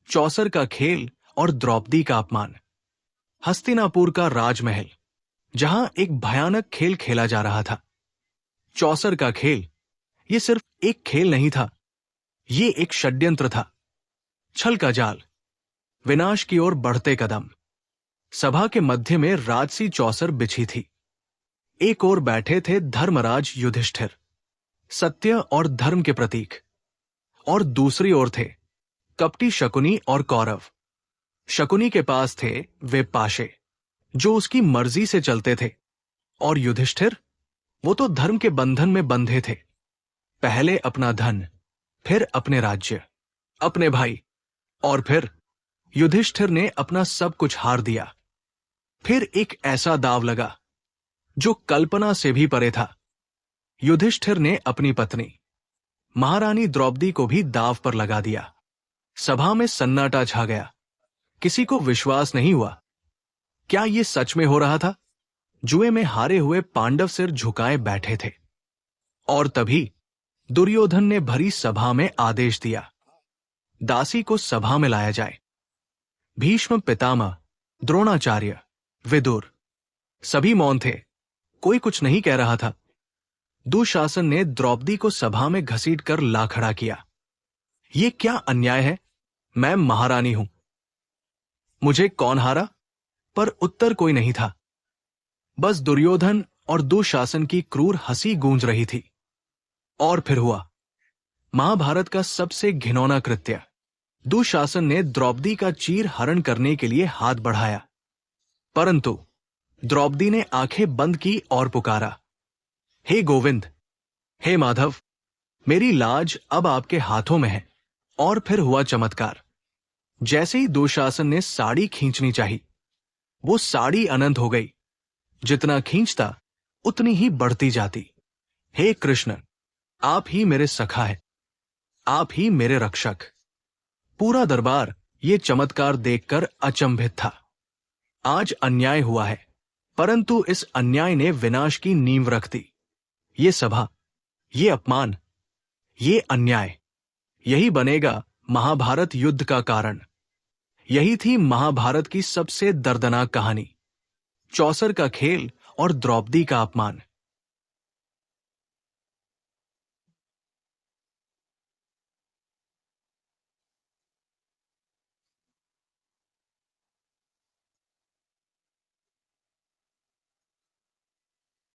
चौसर का खेल और द्रौपदी का अपमान। हस्तिनापुर का राजमहल, जहां एक भयानक खेल खेला जा रहा था। चौसर का खेल ये सिर्फ एक खेल नहीं था, ये एक षड्यंत्र था। छल का जाल, विनाश की ओर बढ़ते कदम। सभा के मध्य में राजसी चौसर बिछी थी। एक ओर बैठे थे धर्मराज युधिष्ठिर, सत्य और धर्म के प्रतीक, और दूसरी ओर थे कपटी शकुनी और कौरव। शकुनी के पास थे वे पाशे जो उसकी मर्जी से चलते थे, और युधिष्ठिर, वो तो धर्म के बंधन में बंधे थे। पहले अपना धन, फिर अपने राज्य, अपने भाई, और फिर युधिष्ठिर ने अपना सब कुछ हार दिया। फिर एक ऐसा दाव लगा जो कल्पना से भी परे था। युधिष्ठिर ने अपनी पत्नी महारानी द्रौपदी को भी दाव पर लगा दिया। सभा में सन्नाटा छा गया। किसी को विश्वास नहीं हुआ। क्या ये सच में हो रहा था? जुए में हारे हुए पांडव सिर झुकाए बैठे थे, और तभी दुर्योधन ने भरी सभा में आदेश दिया, दासी को सभा में लाया जाए। भीष्म पितामह, द्रोणाचार्य, विदुर, सभी मौन थे। कोई कुछ नहीं कह रहा था। दुशासन ने द्रौपदी को सभा में घसीटकर ला खड़ा किया। ये क्या अन्याय है? मैं महारानी हूं। मुझे कौन हारा? पर उत्तर कोई नहीं था। बस दुर्योधन और दुशासन की क्रूर हंसी गूंज रही थी। और फिर हुआ महाभारत का सबसे घिनौना कृत्य। दुशासन ने द्रौपदी का चीर हरण करने के लिए हाथ बढ़ाया, परंतु द्रौपदी ने आंखें बंद की और पुकारा, हे गोविंद, हे माधव, मेरी लाज अब आपके हाथों में है। और फिर हुआ चमत्कार। जैसे ही दुशासन ने साड़ी खींचनी चाही, वो साड़ी अनंत हो गई। जितना खींचता उतनी ही बढ़ती जाती। हे कृष्ण, आप ही मेरे सखा है, आप ही मेरे रक्षक। पूरा दरबार ये चमत्कार देखकर अचंभित था। आज अन्याय हुआ है, परंतु इस अन्याय ने विनाश की नींव रख दी। ये सभा, ये अपमान, ये अन्याय, यही बनेगा महाभारत युद्ध का कारण। यही थी महाभारत की सबसे दर्दनाक कहानी, चौसर का खेल और द्रौपदी का अपमान।